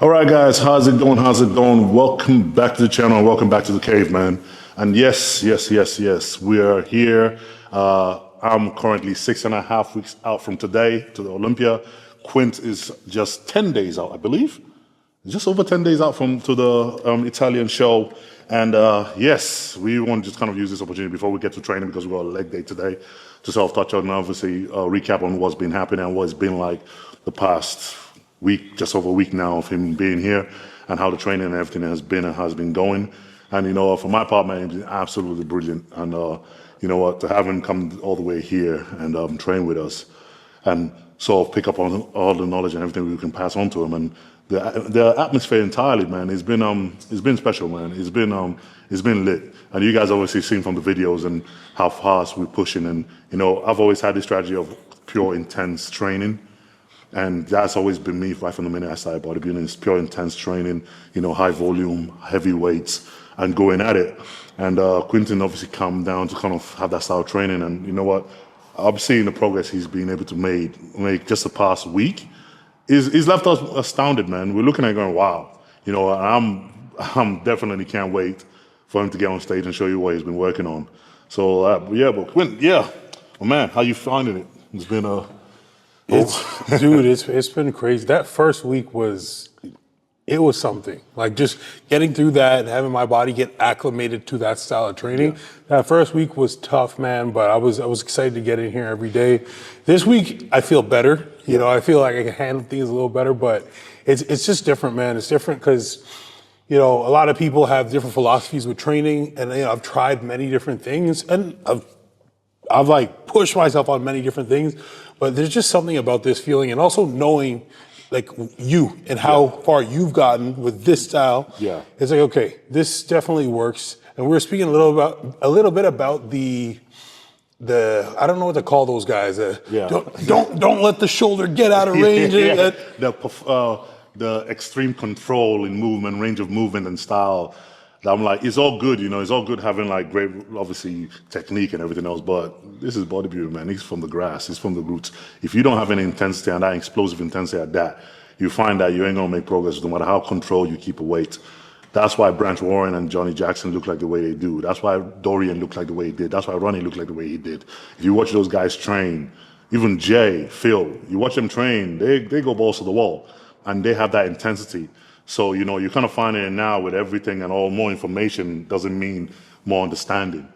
All right, guys, how's it going? How's it going? Welcome back to the channel. Welcome back to the cave, man. And yes, we are here. I'm currently 6.5 weeks out from today to the Olympia. Quint is just 10 days out, I believe. Just over 10 days out to the Italian show. And yes, we want to just kind of use this opportunity before we get to training, because we've got a leg day today, to sort of touch on, obviously, recap on what's been happening and what it's been like the past week, just over a week now of him being here, and how the training and everything has been and has been going. And you know, for my part, man, it's been absolutely brilliant. And you know what, to have him come all the way here and train with us and sort of pick up on all the knowledge and everything we can pass on to him, and the atmosphere entirely, man, it's been special, man. It's been lit. And you guys obviously seen from the videos and how fast we're pushing. And you know, I've always had this strategy of pure intense training. And that's always been me right from the minute I started bodybuilding. It's pure intense training, you know, high volume, heavy weights, and going at it. And Quinton obviously come down to kind of have that style of training. And you know what? I'm seeing the progress he's been able to make just the past week. He's left us astounded, man. We're looking at it going, wow. You know, I'm definitely can't wait for him to get on stage and show you what he's been working on. So yeah, but Quinton, yeah, well, man, how you finding it? It's been Dude, it's been crazy. That first week was something. Like just getting through that and having my body get acclimated to that style of training. Yeah. That first week was tough, man, but I was excited to get in here every day. This week I feel better. You know, I feel like I can handle things a little better, but it's just different, man. It's different because, you know, a lot of people have different philosophies with training, and you know, I've tried many different things, and I've like pushed myself on many different things, but there's just something about this feeling, and also knowing like you and how far you've gotten with this style. Yeah, it's like, okay, this definitely works. And we were speaking a little bit about the I don't know what to call those guys. Don't let the shoulder get out of range. The extreme control in movement, range of movement and style. I'm like, it's all good, you know, it's all good having like great, obviously, technique and everything else, but this is bodybuilding, man. He's from the grass, he's from the roots. If you don't have any intensity and that explosive intensity at that, you find that you ain't gonna make progress no matter how controlled you keep a weight. That's why Branch Warren and Johnny Jackson look like the way they do. That's why Dorian looked like the way he did. That's why Ronnie looked like the way he did. If you watch those guys train, even Jay, Phil, you watch them train, they go balls to the wall, and they have that intensity. So, you know, you're kind of finding it now with everything, and all more information doesn't mean more understanding.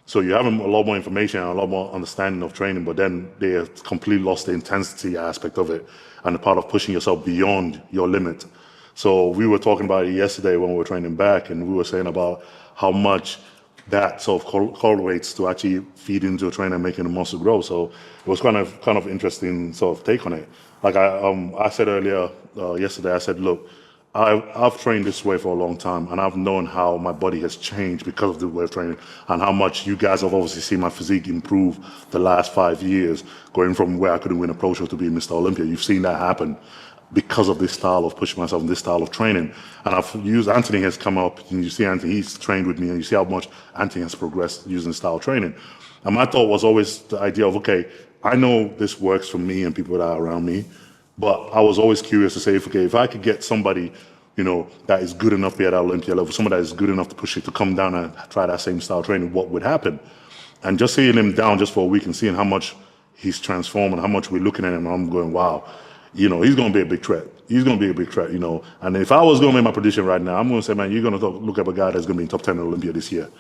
So you're having a lot more information and a lot more understanding of training, but then they have completely lost the intensity aspect of it and the part of pushing yourself beyond your limit. So we were talking about it yesterday when we were training back, and we were saying about how much that sort of correlates to actually feed into a trainer and making the muscle grow. So it was kind of interesting sort of take on it. Like I said earlier yesterday, I said, look, I've trained this way for a long time, and I've known how my body has changed because of the way of training, and how much you guys have obviously seen my physique improve the last 5 years, going from where I couldn't win a pro show to being Mr. Olympia. You've seen that happen because of this style of pushing myself and this style of training. And I've used, Anthony has come up, and you see Anthony, he's trained with me, and you see how much Anthony has progressed using the style of training. And my thought was always the idea of, okay, I know this works for me and people that are around me, but I was always curious to say, okay, if I could get somebody, you know, that is good enough to be at Olympia level, somebody that is good enough to push it, to come down and try that same style of training, what would happen? And just seeing him down just for a week and seeing how much he's transformed and how much we're looking at him, I'm going, wow, you know, he's going to be a big threat. He's going to be a big threat, you know. And if I was going to make my prediction right now, I'm going to say, man, you're going to look at a guy that's going to be in top 10 at Olympia this year.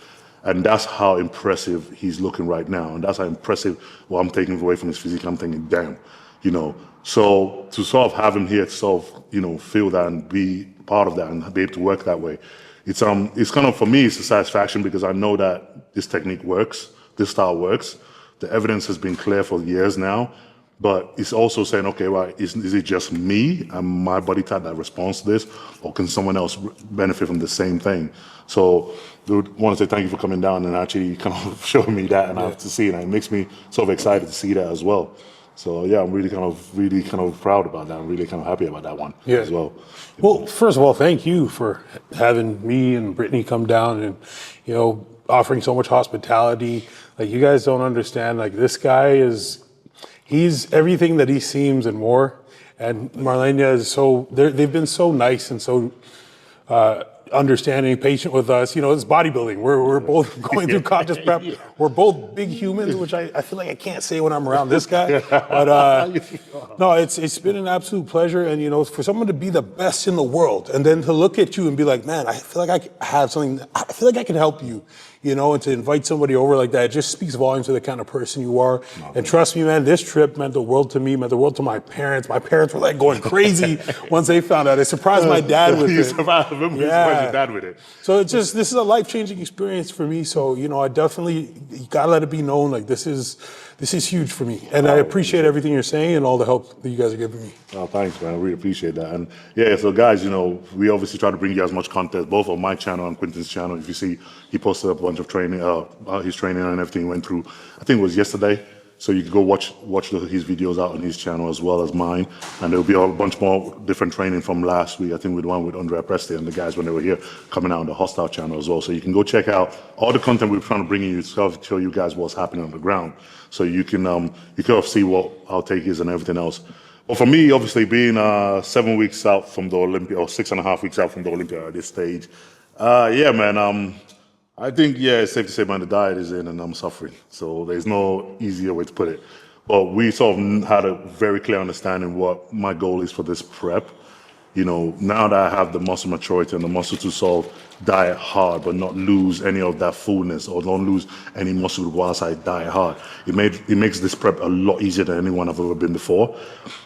And that's how impressive he's looking right now. And that's how impressive what I'm taking away from his physique. I'm thinking, damn, you know. So to sort of have him here to sort of, you know, feel that and be part of that and be able to work that way, it's kind of, for me, it's a satisfaction, because I know that this technique works, this style works. The evidence has been clear for years now, but it's also saying, okay, right, is it just me and my body type that responds to this, or can someone else benefit from the same thing? So I want to say thank you for coming down and actually kind of showing me that, and I have to see it, and it makes me sort of excited to see that as well. So yeah, I'm really kind of proud about that. I'm really kind of happy about that one as well. Well, first of all, thank you for having me and Brittany come down and, you know, offering so much hospitality. Like, you guys don't understand, like, this guy he's everything that he seems and more. And Marlena is they've been so nice and so understanding, patient with us. You know, it's bodybuilding. We're both going through contest prep. We're both big humans, which I feel like I can't say when I'm around this guy. But no, it's been an absolute pleasure. And, you know, for someone to be the best in the world and then to look at you and be like, man, I feel like I have something, I feel like I can help you, you know, and to invite somebody over like that, it just speaks volumes to the kind of person you are. And trust me, man, this trip meant the world to me, meant the world to my parents. My parents were like going crazy once they found out. It surprised my dad with it. Surprised him, surprised your dad with it. So it's just, this is a life-changing experience for me. So, you know, I definitely, you gotta let it be known, like this is huge for me. And I appreciate everything you're saying and all the help that you guys are giving me. Oh, thanks, man. I really appreciate that. And yeah, so guys, you know, we obviously try to bring you as much content, both on my channel and Quentin's channel. If you see, he posted a bunch of training, his training and everything he went through. I think it was yesterday. So you can go watch his videos out on his channel as well as mine. And there'll be a bunch more different training from last week. I think with one with Andrea Presti and the guys when they were here coming out on the HOSSTILE channel as well. So you can go check out all the content we're trying to bring you to show you guys what's happening on the ground. So you can see what our take is and everything else. But for me, obviously being 7 weeks out from the Olympia, or 6.5 weeks out from the Olympia at this stage, yeah, man, I think, yeah, it's safe to say, man, the diet is in and I'm suffering. So there's no easier way to put it. But we sort of had a very clear understanding what my goal is for this prep. You know, now that I have the muscle maturity and the muscle to sort of diet hard, but not lose any of that fullness or don't lose any muscle whilst I diet hard, it makes this prep a lot easier than anyone I've ever been before.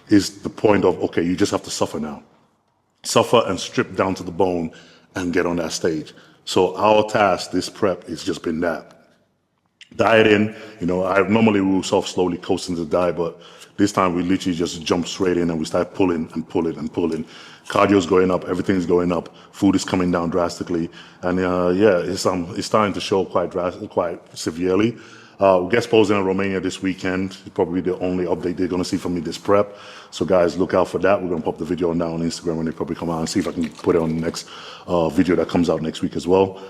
Is the point of, okay, you just have to suffer now. Suffer and strip down to the bone and get on that stage. So our task, this prep, has just been that. Dieting, you know, I normally will sort of slowly coast into the diet, but this time we literally just jump straight in and we start pulling and pulling and pulling. Cardio's going up, everything's going up, food is coming down drastically, and yeah, it's starting to show quite severely. Guest posing in Romania this weekend, probably the only update they're going to see from me this prep. So guys, look out for that. We're going to pop the video on down on Instagram when they probably come out and see if I can put it on the next video that comes out next week as well.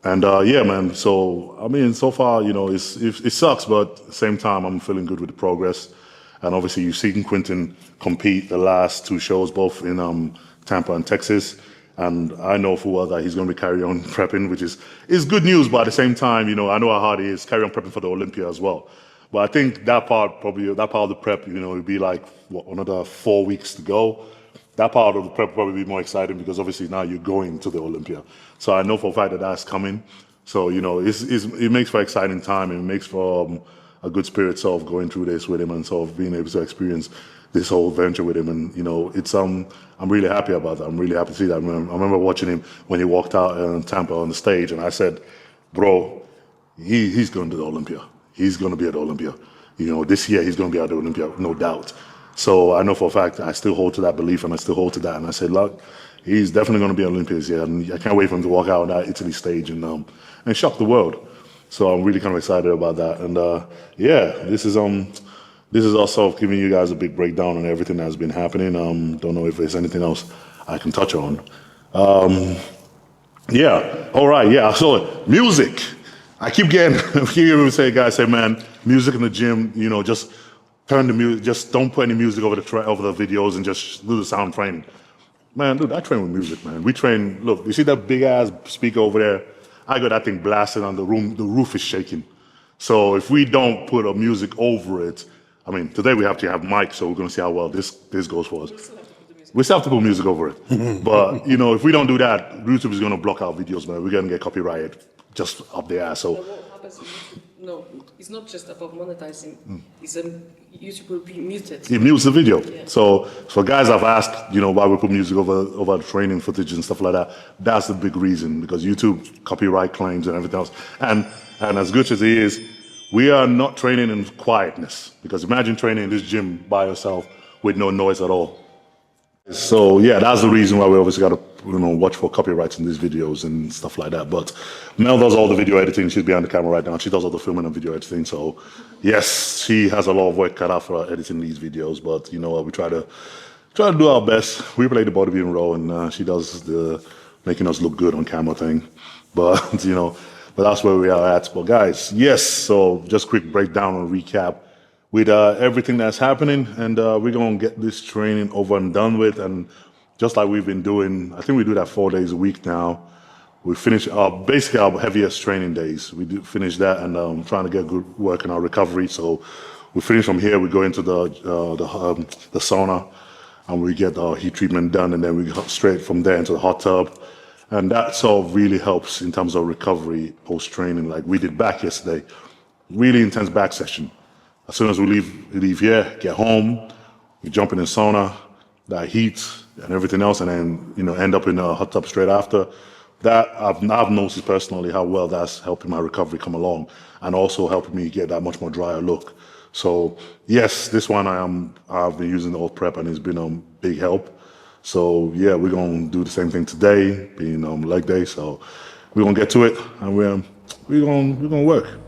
And yeah, man, so, I mean, so far, you know, it sucks, but at the same time, I'm feeling good with the progress. And obviously, you've seen Quentin compete the last 2 shows, both in Tampa and Texas. And I know full well that he's going to be carrying on prepping, which is good news. But at the same time, you know, I know how hard it is carry on prepping for the Olympia as well. But I think that part of the prep, you know, it'd be like another 4 weeks to go. That part of the prep will probably be more exciting because obviously now you're going to the Olympia. So I know for a fact that that's coming. So, you know, it makes for exciting time and it makes for a good spirit sort of going through this with him and sort of being able to experience this whole venture with him. And, you know, it's I'm really happy about that. I'm really happy to see that. I remember watching him when he walked out in Tampa on the stage and I said, bro, he's going to the Olympia. He's going to be at the Olympia. You know, this year he's going to be at the Olympia, no doubt. So I know for a fact I still hold to that belief and I still hold to that. And I said, look, he's definitely going to be at Olympia this year. And I can't wait for him to walk out on that Italy stage and shock the world. So I'm really kind of excited about that. And yeah, this is also giving you guys a big breakdown on everything that's been happening. Don't know if there's anything else I can touch on. Yeah, all right, yeah. So music. I keep hearing people say, guys say, man, music in the gym, you know, just turn the music, just don't put any music over the videos and just do the sound training. Man, dude, I train with music, man. We train, look, you see that big ass speaker over there? I got that thing blasting on the roof is shaking. So if we don't put a music over it, I mean, today we have to have mics, so we're gonna see how well this goes for us. We still have to put music over it. But, you know, if we don't do that, YouTube is gonna block our videos, man. We're gonna get copyrighted just up the ass. So what happens in YouTube? No, it's not just about monetizing. It's YouTube will be muted. It mutes the video. Yeah. So guys have asked, you know, why we put music over the training footage and stuff like that. That's the big reason, because YouTube copyright claims and everything else. And as good as it is, we are not training in quietness, because imagine training in this gym by yourself with no noise at all. So yeah, that's the reason why we obviously got to, you know, watch for copyrights in these videos and stuff like that. But Mel does all the video editing. She's behind the camera right now. She does all the filming and video editing. So yes, she has a lot of work cut out for editing these videos. But you know what, we try to do our best. We play the bodybuilding role, and she does the making us look good on camera thing. But you know, but that's where we are at. But guys, yes. So just quick breakdown and recap. with everything that's happening, and we're gonna get this training over and done with. And just like we've been doing, I think we do that 4 days a week now. We finish basically our heaviest training days. We do finish that, and trying to get good work in our recovery. So we finish from here. We go into the sauna, and we get our heat treatment done, and then we go straight from there into the hot tub. And that sort of really helps in terms of recovery post training. Like we did back yesterday, really intense back session. As soon as we leave here, get home, we jump in the sauna, that heat and everything else, and then end up in a hot tub straight after. That I've noticed personally how well that's helping my recovery come along, and also helping me get that much more drier look. So yes, this one I've been using the old prep, and it's been a big help. So yeah, we're gonna do the same thing today, being leg day. So we're gonna get to it, and we're gonna work.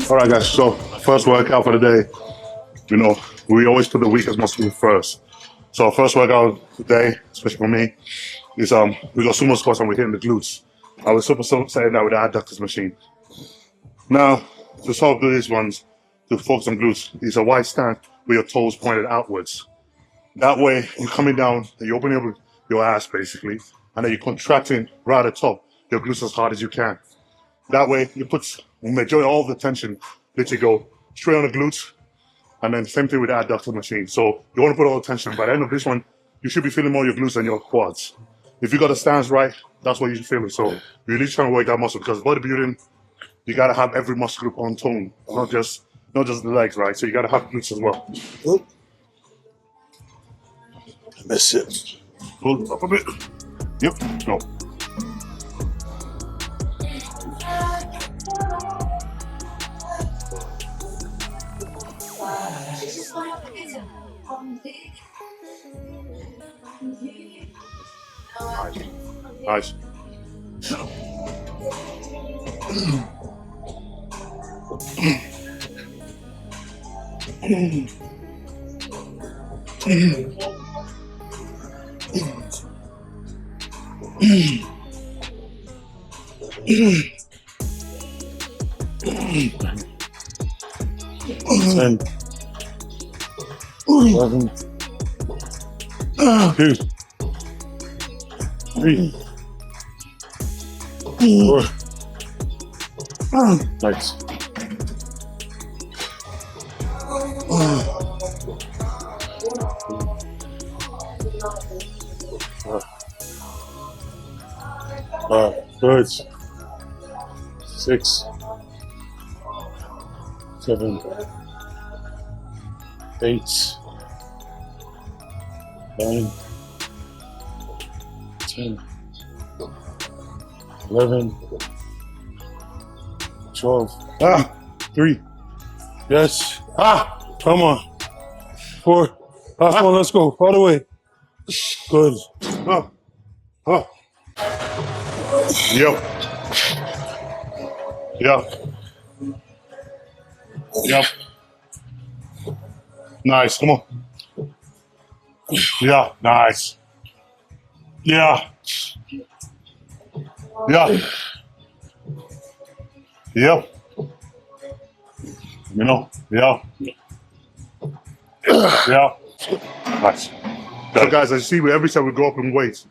All right, guys. So first workout for the day. We always put the weakest muscle first. So our first workout today, especially for me, is we got sumo squats and we're hitting the glutes. I was super saying that with the adductors machine. Now, to sort of do these ones, to focus on glutes, is a wide stand with your toes pointed outwards. That way, you're coming down, and you're opening up your ass basically, and then you're contracting right at the top, your glutes as hard as you can. That way, you put majority all the tension, literally go straight on the glutes, and then same thing with the adductor machine. So you want to put all the tension. By the end of this one, you should be feeling more your glutes than your quads. If you got the stance right, that's what you should feel it. So you're really trying to work that muscle, because bodybuilding, you gotta have every muscle group on tone, not just the legs, right? So you gotta have glutes as well. That's it. Pull up a bit. Yep. Go. Nice. And 11, 2, 3, 4. Nice. 5, good. 6, 7, 8, 9, 10, 11, 12. 3. Yes. Come on. 4. Last one. Let's go. All the way. Good. Yep. Nice. Come on. Yeah. Nice. Yeah. Yep. Yeah. Nice. So guys, as you see, with every set we go up in weight.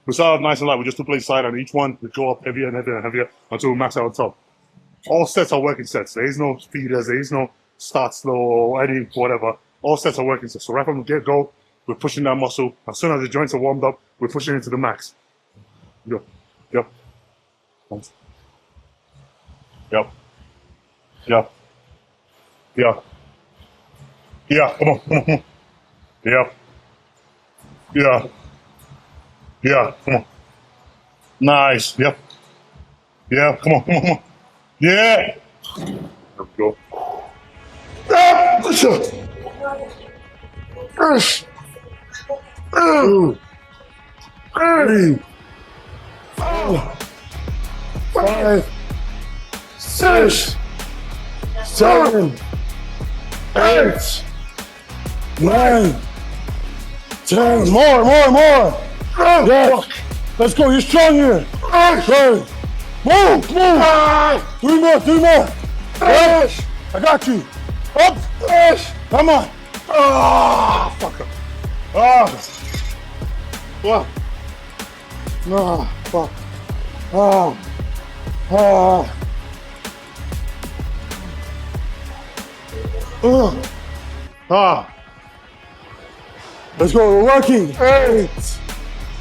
We start off nice and light. We just 2 plates side, and each one we go up heavier and heavier and heavier until we max out on top. All sets are working sets. There is no feeders. There is no start slow or any whatever. All sets are working sets. So right from the get-go, we're pushing that muscle. As soon as the joints are warmed up, we're pushing into the max. Yep. Yep. Yep. Yep. Yeah. Yeah. Come on. Come on. Come on. Yeah. Yeah. Yeah. Come on. Nice. Yep. Yeah. Come on. Come on. Come on. Yeah. There we go. Ah, push up. Push. 2, 3, 4, 5, 6, 7, 8, 9, 10. More. Yeah. Let's go. You're strong here. Good. Move. 3 more. Push. I got you. Up. Push. Come on. Ah, fuck up. What? No, fuck. Let's go. We're working. 8.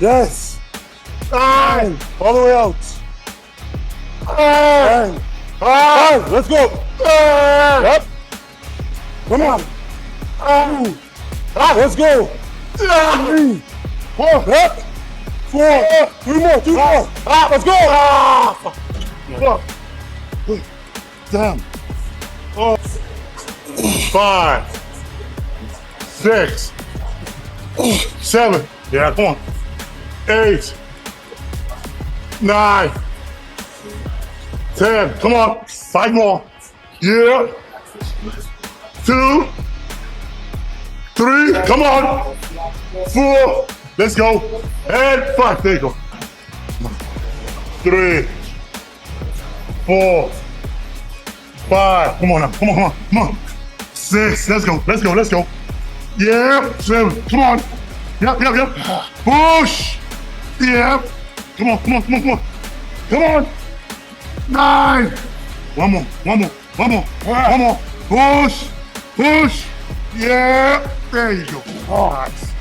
Yes. 9. All the way out. 10. 5. Let's go. Yep. Come on. 2. Let's go. 3. 4. Yep. 4. 3 more. 2 more. Let's go. Fuck. Damn. 5. 6. 7. Yeah, come on. 8. 9. 10. Come on. 5 more. Yeah. 2. 3. Come on. 4. Let's go. And 5. There you go. 3. 4. 5. Come on now. Come on. 6. Let's go. Yeah. 7. Come on. Yep. Push. Yeah. Come on. Come on. 9. One more. Push. Yeah. There you go. Nice.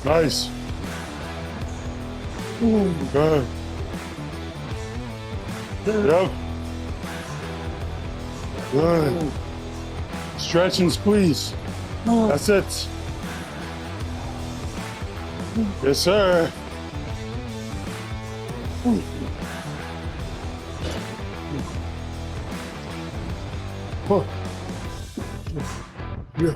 Nice. Good. Yep. Good. Stretch and squeeze. That's it. Yes, sir. Yeah.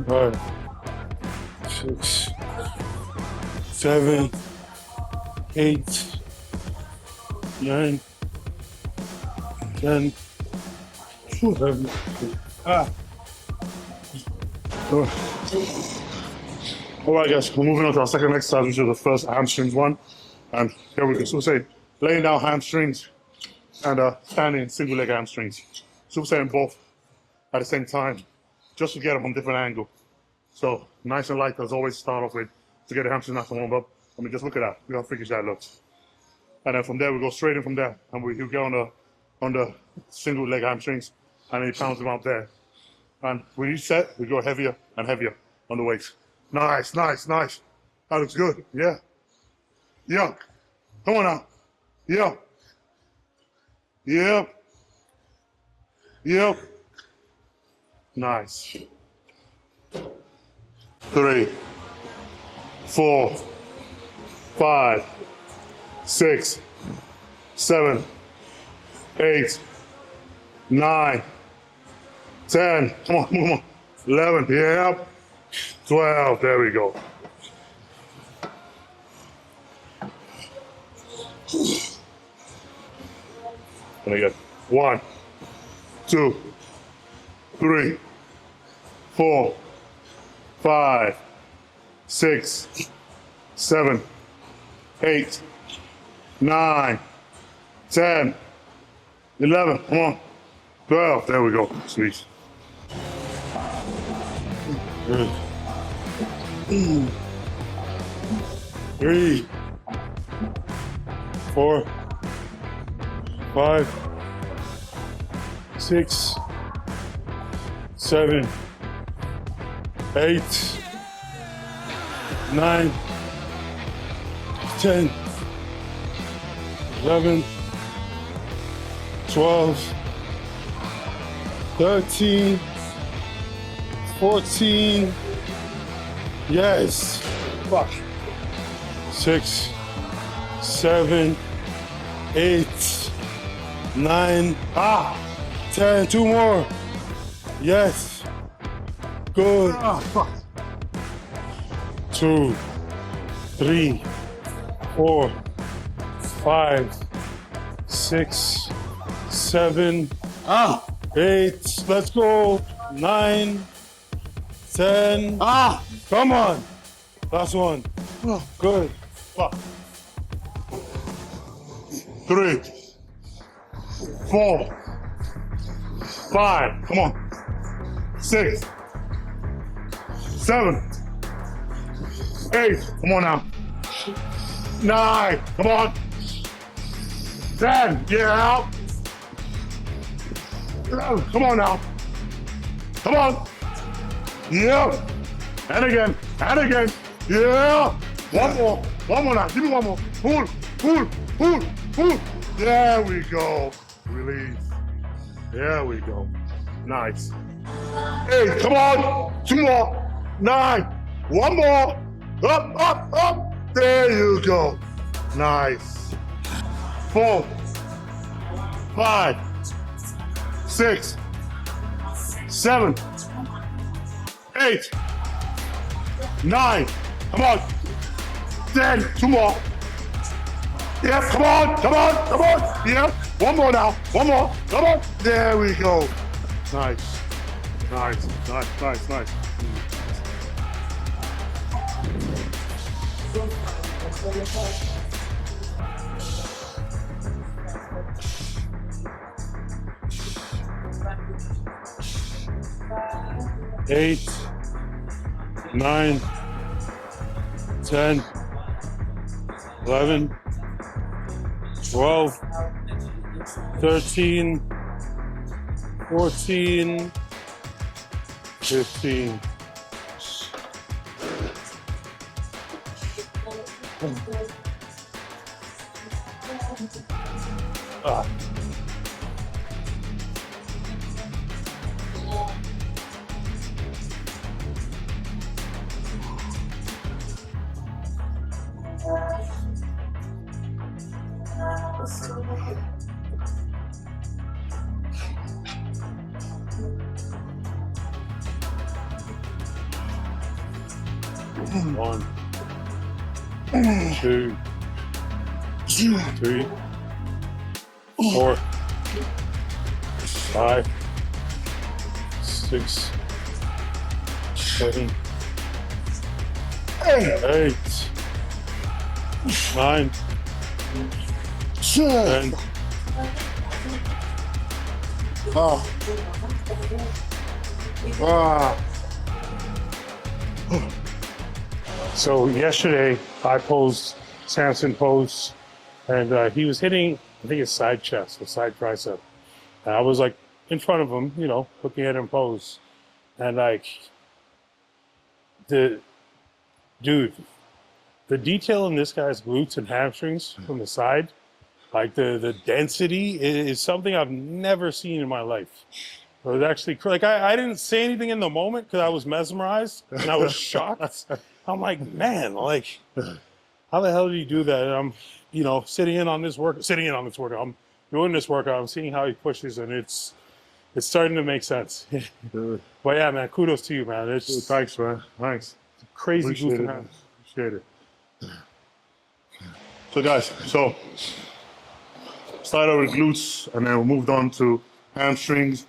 Five, 6, 7, 8, 9, 10, 11. All right, guys, we're moving on to our second exercise, which is the first hamstrings one. And here we go. So we're saying laying down hamstrings and standing single leg hamstrings. So we're saying both at the same time, just to get them on different angle. So nice and light as always to start off with, to get the hamstrings nice and warmed up. I mean, just look at that. Look how freakish that looks. And then from there, we go straight in from there, and we get on the single leg hamstrings, and then he pounds them out there. And with each set, we go heavier and heavier on the weights. Nice. That looks good. Yeah. Come on now. Yeah. Yep. Nice. 3, 4, 5, 6, 7, 8, 9, 10. Come on, come on. 11. Yep. 12. There we go. And again. 1, 2, 3, 4, 5, 6, 7, 8, 9, 10, 11. Come on. 12. There we go. Sweet. Three, 4, 5, 6, 7, 8, 9, 10, 11, 12, 13, 14. Yes. Fuck. 6, 7, 8, 9, 10. 2 more. Yes. Good. 2, 3, 4, 5, 6, 7, 8. Let's go. 9, 10. Come on. Last one. Good. 3, 4, 5. Come on. 6, 7, 8. Come on now. 9. Come on. 10. Yeah. 11. Come on now. Come on. Yep. And again. And again. Yeah. One more. One more now. Give me one more. Pull. Pull. Pull. Pull. There we go. Release. There we go. Nice. 8. Come on. 2 more. 9. One more. Up, up, up. There you go. Nice. 4, 5, 6, 7, 8, 9. Come on. 10. 2 more. Yep. Come on. Come on. Come on. Yep. One more now. One more. Come on. There we go. Nice. Nice. Nice. Nice. Nice. 8, 9, 10, 11, 12, 13, 14, 15. One, 2, 3, 4, 5, 6, 7, 8, 9, 10. So yesterday I posed, Samson posed, and he was hitting, I think his side chest or side tricep. And I was like in front of him, you know, looking at him pose. And like, the detail in this guy's glutes and hamstrings from the side Like the density is something I've never seen in my life. It was actually like I didn't say anything in the moment because I was mesmerized and I was shocked. I'm like, man, like, how the hell did he do that? And I'm, you know, sitting in on this workout. I'm doing this workout. I'm seeing how he pushes, and it's starting to make sense. But yeah, man, kudos to you, man. It's Thanks, man. Thanks. crazy Appreciate goofing it, out. man. Appreciate it. So guys, so started with glutes and then we moved on to hamstrings.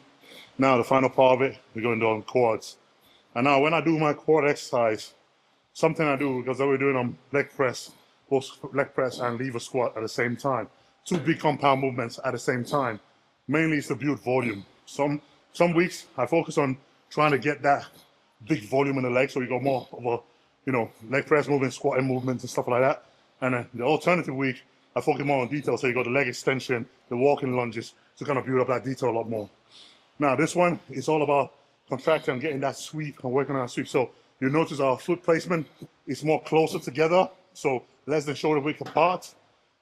Now the final part of it, we're going to do on quads. And now when I do my quad exercise, something I do because we're doing on leg press, both leg press and lever squat at the same time. Two big compound movements at the same time. Mainly it's to build volume. Some weeks I focus on trying to get that big volume in the leg so you got more of a, you know, leg press movement, squatting movements and stuff like that. And then the alternative week, I focus more on detail. So you got the leg extension, the walking lunges to kind of build up that detail a lot more. Now this one is all about contracting and getting that sweep and working on that sweep. So you notice our foot placement is more closer together, so less than shoulder width apart.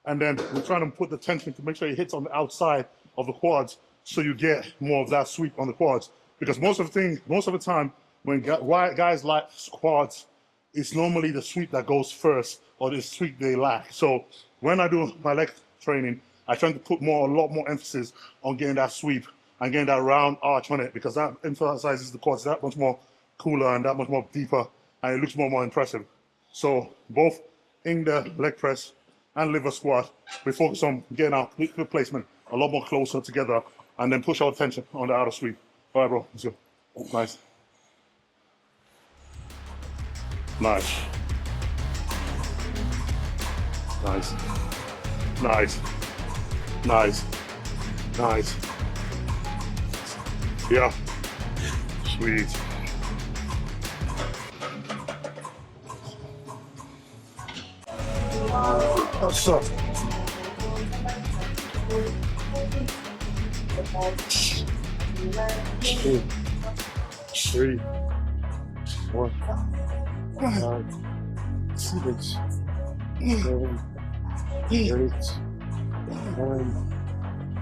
And then we're trying to put the tension to make sure it hits on the outside of the quads so you get more of that sweep on the quads. Because most of the time when guys like quads, it's normally the sweep that goes first or the sweep they lack. So when I do my leg training, I try to put a lot more emphasis on getting that sweep and getting that round arch on it because that emphasizes the quads that much more cooler and that much more deeper and it looks more impressive. So both in the leg press and liver squat, we focus on getting our foot placement a lot more closer together and then push our tension on the outer sweep. All right, bro, let's go. Nice. Nice. Nice. Nice. Nice. Nice. Yeah. Sweet. What's up? Two, 3, 4, 5, 6, 7, 8, 9,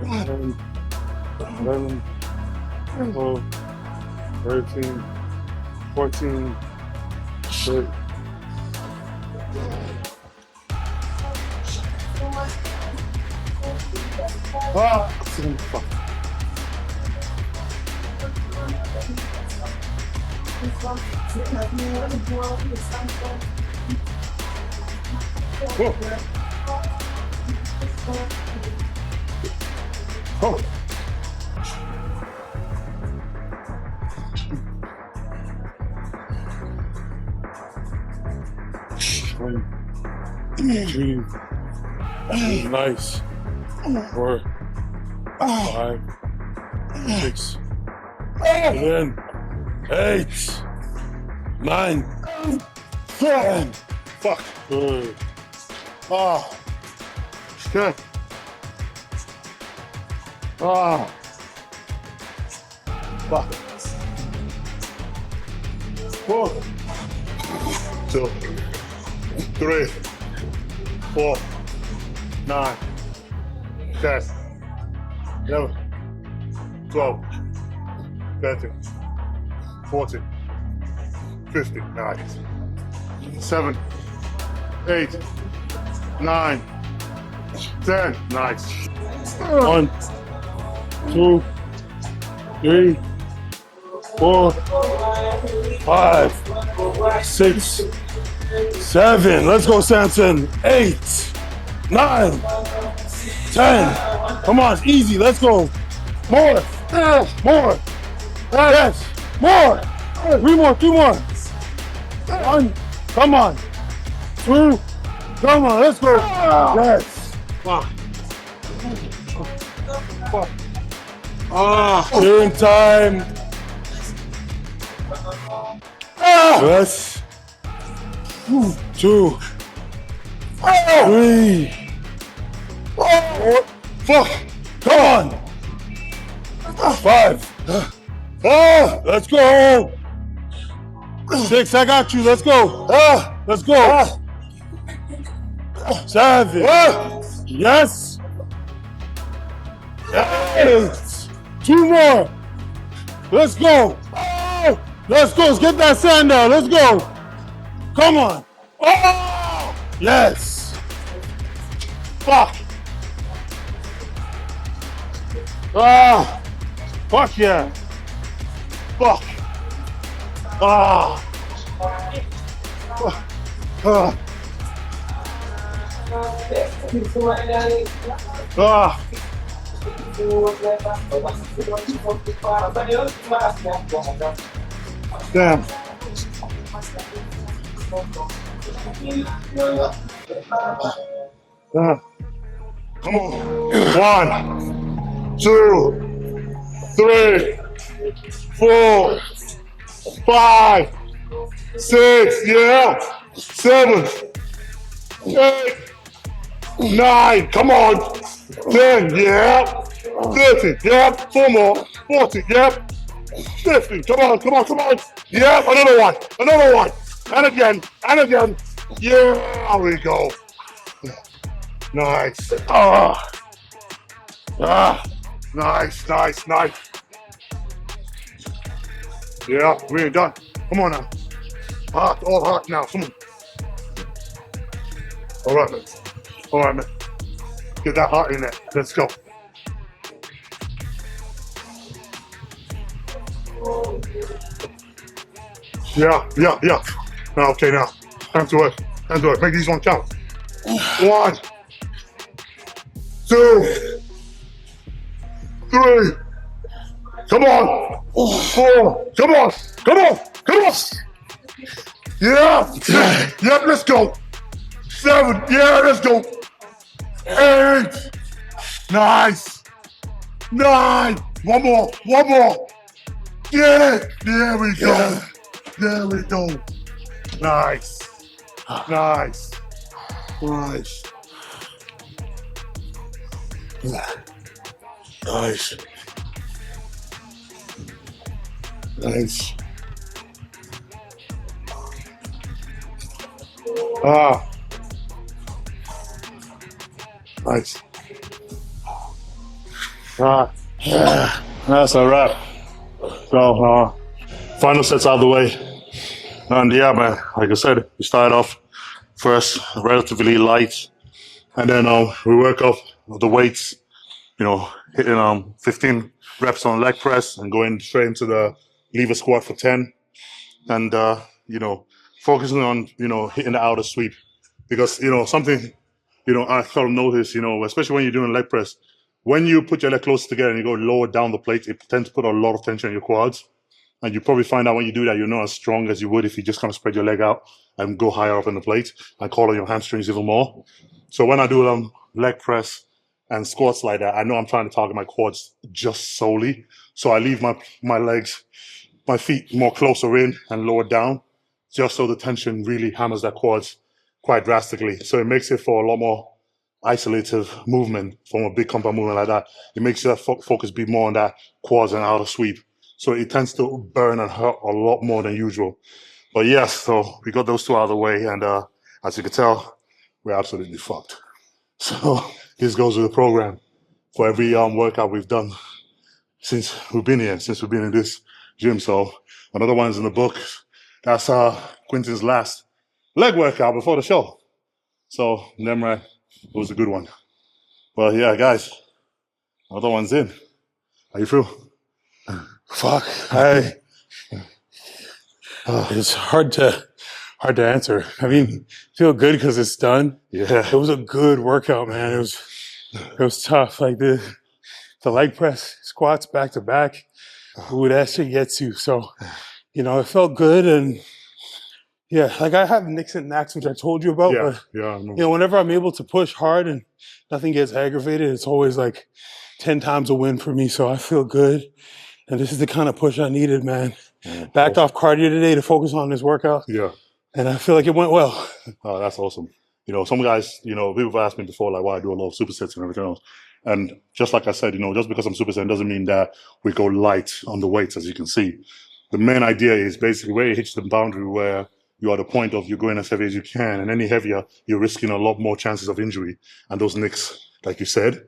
10, 11, 12, 13, 14, 15. Ah, fuck. Whoa. Oh. Two. Nice. 4, 5, 6, 7, 8, 9, 10. Fuck. Good. Oh. Good. Oh. Fuck. 4, 2, 3, 4, 9, 10, 11, 12, 13, 14, 15, nice. 7, 8, 9, 10, nice. 1, 2, 3, 4, 5, 6, 7. Let's go, Samson. 8, 9, 10. Come on, it's easy. Let's go. More. More. Yes. More. 3 more. 2 more. 1. Come on. 2. Come on. Let's go. Yes. Fuck. Fuck. Turn time. Yes. 2, 3. 4. Fuck. Come on. 5. Let's go. 6. I got you. Let's go. Let's go. 7. Yes. Yes. 2 more. Let's go. Oh, let's go. Let's get that sand down. Let's go. Come on. Oh, yes. Fuck. Ah, fuck yeah. Fuck. Ah. Ah. Ah. Damn. Come on. 1, 2, 3, 4, 5, 6, yeah. 7, 8, 9, come on. 10, yeah. 30, yeah. 4 more. 40, yeah. 50, come on, come on, come on. Yeah, another one, another one. And again, and again. Yeah, there we go. Nice. Ah. Ah. Nice, nice, nice. Yeah, we ain't done. Come on now. Hot, all hot now, come on. All right, man. All right, man. Get that heart in there. Let's go. Yeah, yeah, yeah. Now, okay, now. Time to work. Time to work. Make these one count. 1, 2, 3. Come on. 4. Come on. Come on. Come on. Yeah. Yep, let's go. 7. Yeah, let's go. 8. Nice. 9. One more. One more. Yeah. There we go. There we go. Nice. Nice. Nice. Nice. Nice. Ah. Nice. Ah. That's a wrap. So, final sets out of the way. And yeah, man, like I said, we started off first relatively light, and then we work up the weights, you know, hitting 15 reps on leg press and going straight into the lever squat for 10, and you know, focusing on, you know, hitting the outer sweep, because, you know, something, you know, I sort of noticed, you know, especially when you're doing leg press, when you put your leg close together and you go lower down the plate, it tends to put a lot of tension on your quads. And you probably find out when you do that, you're not as strong as you would if you just kind of spread your leg out and go higher up in the plate and call on your hamstrings even more. So when I do leg press and squats like that, I know I'm trying to target my quads just solely. So I leave my legs, my feet more closer in and lower down, just so the tension really hammers that quads quite drastically. So it makes it for a lot more isolative movement from a big compound movement like that. It makes that focus be more on that quads and outer sweep. So it tends to burn and hurt a lot more than usual. But yes, so we got those 2 out of the way, and as you can tell, we're absolutely fucked. So this goes with the program for every workout we've done since we've been here, since we've been in this gym. So another one's in the book. That's Quentin's last leg workout before the show. So Nemra, it was a good one. Well, yeah, guys, another one's in. How you feel? Fuck. It's hard to answer. I mean, feel good because it's done. Yeah. It was a good workout, man. It was tough. Like the leg press squats back to back. Ooh, that shit gets you. So, you know, it felt good, and yeah, like I have nicks and knacks, which I told you about. Yeah, but, yeah. you know, whenever I'm able to push hard and nothing gets aggravated, it's always like 10 times a win for me. So I feel good. And this is the kind of push I needed, man. Yeah, Backed off cardio today to focus on this workout. Yeah. And I feel like it went well. Oh, that's awesome. You know, some guys, you know, people have asked me before, like, why I do a lot of supersets and everything else. And just like I said, you know, just because I'm supersetting doesn't mean that we go light on the weights, as you can see. The main idea is basically where you hit the boundary where you are at the point of you're going as heavy as you can. And any heavier, you're risking a lot more chances of injury. And those nicks, like you said,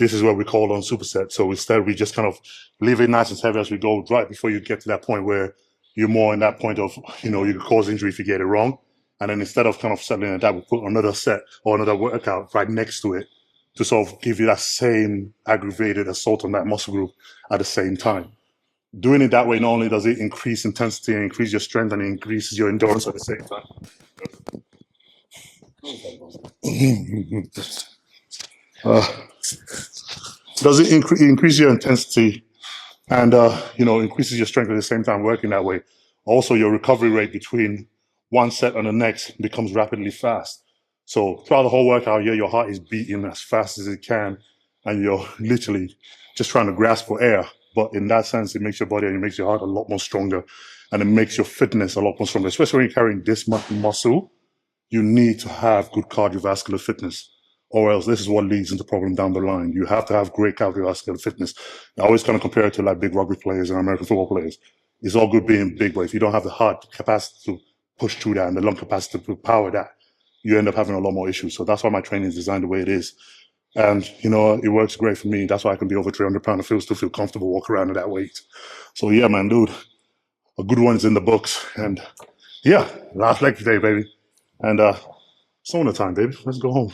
this is where we call on superset. So instead, we just kind of leave it nice and heavy as we go, right before you get to that point where you're more in that point of, you could cause injury if you get it wrong. And then instead of kind of settling at that, we put another set or another workout right next to it to sort of give you that same aggravated assault on that muscle group at the same time. Doing it that way, not only does it increase intensity and increase your strength, and it increases your endurance at the same time. Does it increase your intensity and increases your strength at the same time working that way. Also, your recovery rate between one set and the next becomes rapidly fast. So throughout the whole workout, your heart is beating as fast as it can, and you're literally just trying to grasp for air. But in that sense, it makes your body and it makes your heart a lot more stronger, and it makes your fitness a lot more stronger. Especially when you're carrying this much muscle, you need to have good cardiovascular fitness, or else this is what leads into problem down the line. You have to have great cardiovascular fitness. I always kind of compare it to like big rugby players and American football players. It's all good being big, but if you don't have the heart capacity to push through that and the lung capacity to power that, you end up having a lot more issues. So that's why my training is designed the way it is. And, it works great for me. That's why I can be over 300 pounds and still feel comfortable walking around at that weight. So yeah, man, dude, a good one is in the books. And yeah, last leg today, baby. And sauna time, baby. Let's go home.